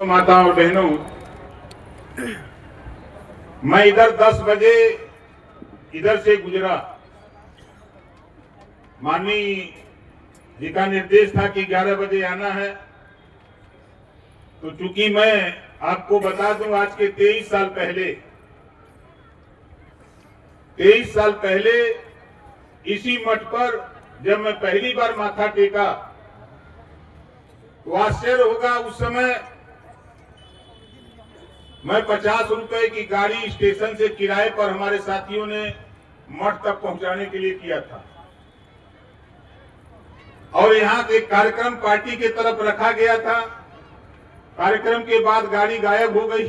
माता और बहनों, मैं इधर 10 बजे इधर से गुजरा। माननीय जी का निर्देश था कि 11 बजे आना है। तो चूंकि मैं आपको बता दूं, आज के 23 साल पहले इसी मठ पर जब मैं पहली बार माथा टेका तो आश्चर्य होगा। उस समय मैं 50 रुपए की गाड़ी स्टेशन से किराए पर हमारे साथियों ने मठ तक पहुंचाने के लिए किया था और यहाँ एक कार्यक्रम पार्टी की तरफ रखा गया था। कार्यक्रम के बाद गाड़ी गायब हो गई।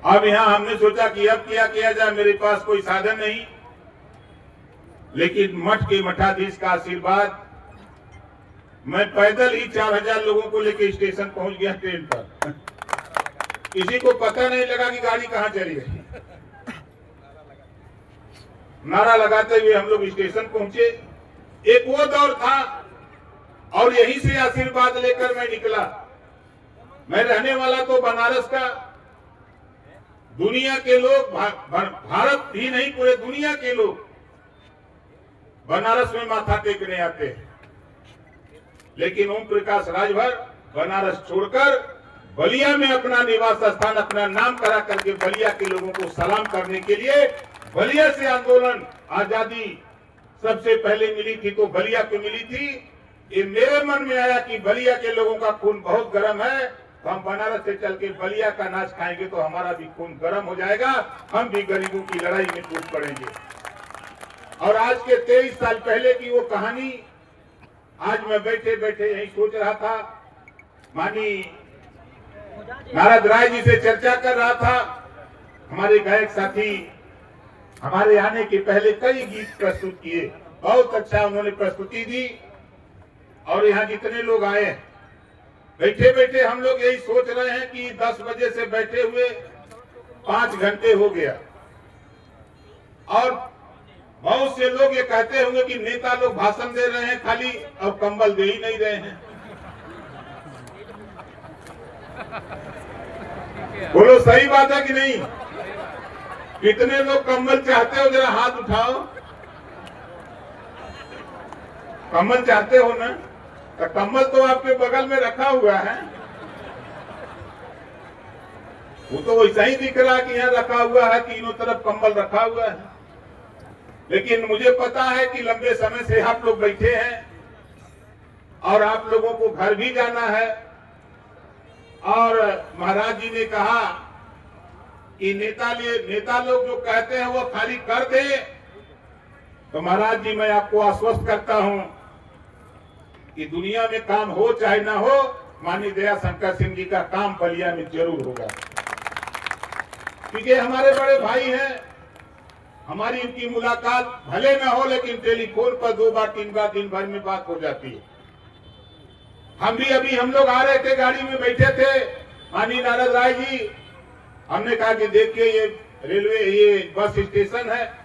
अब यहाँ हमने सोचा कि अब क्या किया जाए, मेरे पास कोई साधन नहीं, लेकिन मठ के मठाधीश का आशीर्वाद, मैं पैदल ही 4000 लोगों को लेकर स्टेशन पहुंच गया ट्रेन पर। किसी को पता नहीं लगा कि गाड़ी कहां चली गई। नारा लगाते हुए हम लोग स्टेशन पहुंचे। एक वो दौर था और यहीं से आशीर्वाद लेकर मैं निकला। मैं रहने वाला तो बनारस का। दुनिया के लोग, भारत ही नहीं पूरे दुनिया के लोग बनारस में माथा टेकने आते हैं, लेकिन ओम प्रकाश राजभर बनारस छोड़कर बलिया में अपना निवास स्थान, अपना नाम करा करके बलिया के लोगों को सलाम करने के लिए, बलिया से आंदोलन आजादी सबसे पहले मिली थी तो बलिया को मिली थी। ये मेरे मन में आया कि बलिया के लोगों का खून बहुत गर्म है, तो हम बनारस से चल के बलिया का नाच खाएंगे तो हमारा भी खून गर्म हो जाएगा, हम भी गरीबों की लड़ाई में कूद पड़ेंगे। और आज के 23 साल पहले की वो कहानी आज मैं बैठे बैठे यही सोच रहा था। माननीय नारद राय जी से चर्चा कर रहा था। हमारे गायक साथी हमारे आने के पहले कई गीत प्रस्तुत किए, बहुत अच्छा उन्होंने प्रस्तुति दी। और यहाँ जितने लोग आए, बैठे बैठे हम लोग यही सोच रहे हैं कि 10 बजे से बैठे हुए 5 घंटे हो गया और बहुत से लोग ये कहते होंगे कि नेता लोग भाषण दे रहे हैं खाली और कंबल दे ही नहीं रहे हैं। बोलो सही बात है कि नहीं? कितने लोग कंबल चाहते हो? जरा हाथ उठाओ। कंबल चाहते हो ना? तो कंबल तो आपके बगल में रखा हुआ है, वो तो वैसा ही दिख रहा है कि यहाँ रखा हुआ है, तीनों तरफ कंबल रखा हुआ है। लेकिन मुझे पता है कि लंबे समय से आप लोग बैठे हैं और आप लोगों को घर भी जाना है। और महाराज जी ने कहा कि नेता लोग जो कहते हैं वो खाली कर दे। तो महाराज जी, मैं आपको आश्वस्त करता हूं कि दुनिया में काम हो चाहे ना हो, माननीय दया शंकर सिंह जी का काम बलिया में जरूर होगा, क्योंकि हमारे बड़े भाई हैं। हमारी इनकी मुलाकात भले न हो, लेकिन टेलीफोन पर 2 बार 3 बार दिन भर में बात हो जाती है। हम लोग आ रहे थे, गाड़ी में बैठे थे, माननीय नारद राय जी, हमने कहा कि देखिए ये रेलवे, ये बस स्टेशन है।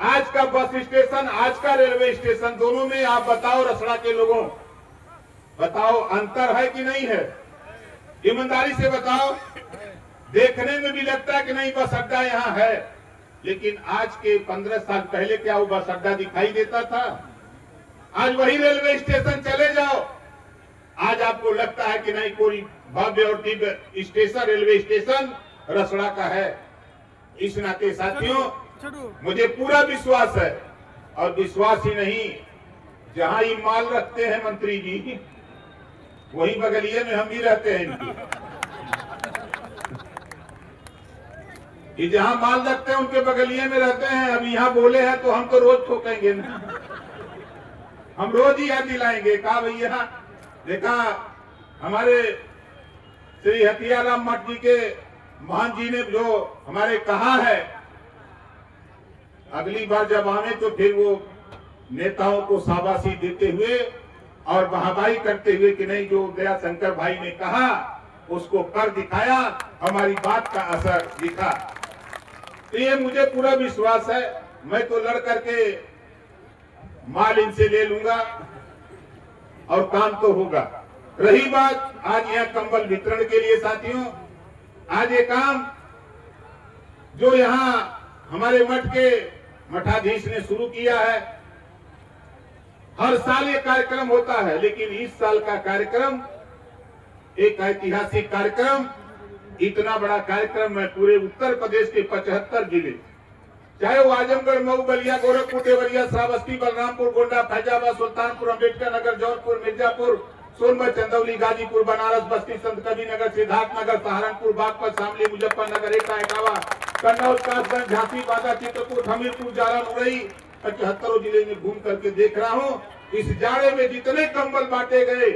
आज का बस स्टेशन, आज का रेलवे स्टेशन, दोनों में आप बताओ रसड़ा के लोगों, बताओ अंतर है कि नहीं है? ईमानदारी से बताओ। देखने में भी लगता है कि नहीं बस अड्डा यहाँ है, लेकिन आज के 15 साल पहले क्या वो बस अड्डा दिखाई देता था? आज वही रेलवे स्टेशन चले जाओ, आज आपको लगता है कि नहीं कोई भव्य और Divya station, railway station Rasra का है। इस नाते साथियों, मुझे पूरा विश्वास है, और विश्वास ही नहीं, जहां ये माल रखते हैं मंत्री जी, वही बगलिए में हम भी रहते हैं इनके। ये जहां माल रखते हैं उनके बगलिए में रहते हैं। अब यहाँ बोले हैं तो हम तो रोज ठोकेंगे ना, हम रोज ही याद दिलाएंगे। कहा भैया, देखा हमारे श्री हथियाराम मठ जी के महान जी ने जो हमारे कहा है, अगली बार जब आवे तो फिर वो नेताओं को शाबाशी देते हुए और वाहवाही करते हुए कि नहीं, जो दया शंकर भाई ने कहा उसको कर दिखाया, हमारी बात का असर दिखा। तो ये मुझे पूरा विश्वास है। मैं तो लड़ करके माल इनसे ले लूंगा और काम तो होगा। रही बात आज यहाँ कंबल वितरण के लिए साथियों, आज ये काम जो यहाँ हमारे मठ के मठाधीश ने शुरू किया है, हर साल ये कार्यक्रम होता है, लेकिन इस साल का कार्यक्रम एक ऐतिहासिक कार्यक्रम, इतना बड़ा कार्यक्रम है। पूरे उत्तर प्रदेश के 75 जिले, चाहे वो आजमगढ़, मऊ, बलिया, गोरखपुर, देवरिया, श्रावस्ती, बलरामपुर, गोंडा, फैजाबाद, सुल्तानपुर, अम्बेडकर नगर, जौनपुर, मिर्जापुर, सोनभद्र, चंदौली, गाजीपुर, बनारस, बस्ती, संत कबीरनगर, सिद्धार्थनगर, सहारनपुर, बागपत, शामली, मुजफ्फरनगर, एटा, इटावा, कन्नौज, कासगंज, झांसी, बांदा, चित्रकूट, हमीरपुर, जालौन, मुरई, 75 जिले में घूम करके देख रहा हूँ। इस जाड़े में जितने कंबल बांटे गए,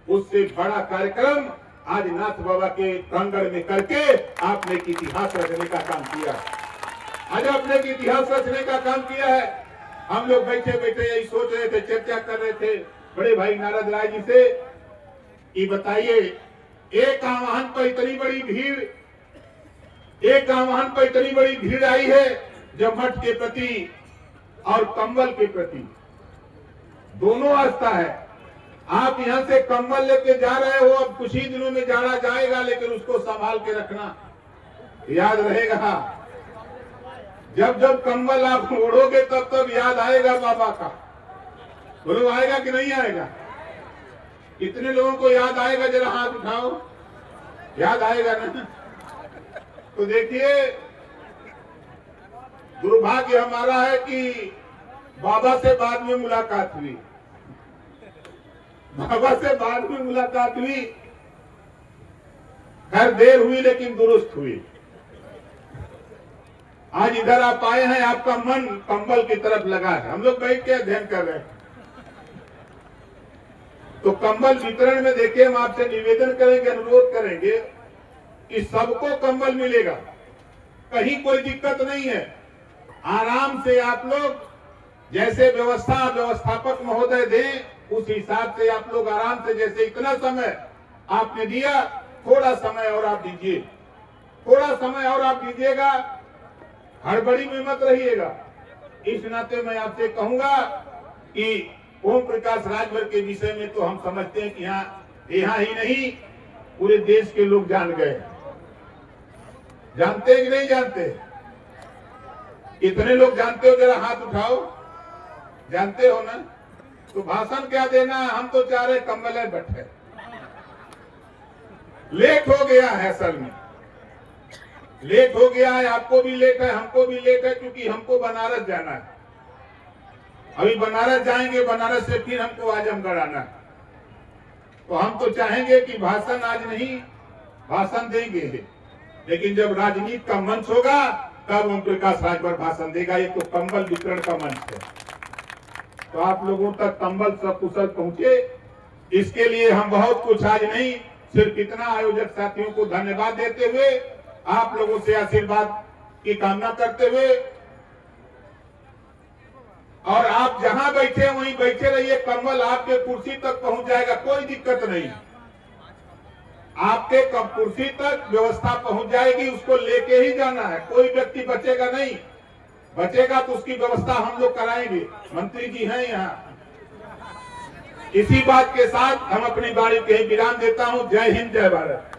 उससे बड़ा कार्यक्रम आज नाथ बाबा के प्रांगण में करके आपने एक इतिहास रचने का काम किया। आज आपने एक इतिहास रचने का काम किया है। हम लोग बैठे बैठे यही सोच रहे थे, चर्चा कर रहे थे बड़े भाई नारद राय जी से कि बताइए, एक आह्वान पर इतनी बड़ी भीड़, एक आह्वान पर इतनी बड़ी भीड़ आई है, जब मठ के प्रति और कंबल के प्रति दोनों आस्था है। आप यहाँ से कंबल लेके जा रहे हो, अब कुछ ही दिनों में जाना जाएगा, लेकिन उसको संभाल के रखना, याद रहेगा। जब जब कंबल आप ओढ़ोगे तब तब याद आएगा बाबा का। बोलो आएगा कि नहीं आएगा? कितने लोगों को याद आएगा? जरा हाथ उठाओ, याद आएगा ना? तो देखिए, दुर्भाग्य हमारा है कि बाबा से बाद में मुलाकात हुई, बाबा से बाद में मुलाकात हुई, खैर देर हुई लेकिन दुरुस्त हुई। आज इधर आप आए हैं, आपका मन कंबल की तरफ लगा है। हम लोग बैठ के अध्ययन कर रहे हैं, तो कंबल वितरण में देखिए, हम आपसे निवेदन करेंगे, अनुरोध करेंगे कि सबको कंबल मिलेगा, कहीं कोई दिक्कत नहीं है। आराम से आप लोग जैसे व्यवस्थापक महोदय दें, उस हिसाब से आप लोग आराम से, जैसे इतना समय आपने दिया, थोड़ा समय और आप दीजिए, थोड़ा समय और आप दीजिएगा, हड़बड़ी में मत रहिएगा। इस नाते मैं आपसे कहूंगा कि ओम प्रकाश राजभर के विषय में तो हम समझते हैं कि यहाँ ही नहीं, पूरे देश के लोग जान गए। जानते हैं कि नहीं जानते? कितने लोग जानते हो? जरा हाथ उठाओ। जानते हो ना? तो भाषण क्या देना, हम तो चाह रहे कंबल बैठे। लेट हो गया है, असल में लेट हो गया है, आपको भी लेट है, हमको भी लेट है, क्योंकि हमको बनारस जाना है। अभी बनारस जाएंगे, बनारस से फिर हमको आजमगढ़ आना है। तो हम तो चाहेंगे कि भाषण आज नहीं, भाषण देंगे, लेकिन जब राजनीति का मंच होगा तब ओम प्रकाश राजभर भाषण देगा। ये तो कंबल वितरण का मंच है, तो आप लोगों तक कंबल सकुशल पहुंचे, इसके लिए हम बहुत कुछ आज नहीं, सिर्फ इतना आयोजक साथियों को धन्यवाद देते हुए, आप लोगों से आशीर्वाद की कामना करते हुए, और आप जहां बैठे वहीं बैठे रहिए, कंबल आपके कुर्सी तक पहुंच जाएगा, कोई दिक्कत नहीं। आपके कुर्सी तक व्यवस्था पहुंच जाएगी, उसको लेके ही जाना है, कोई व्यक्ति बचेगा नहीं, बचेगा तो उसकी व्यवस्था हम लोग कराएंगे, मंत्री जी हैं यहाँ। इसी बात के साथ हम अपनी बारी के विराम देता हूं। जय हिंद, जय भारत।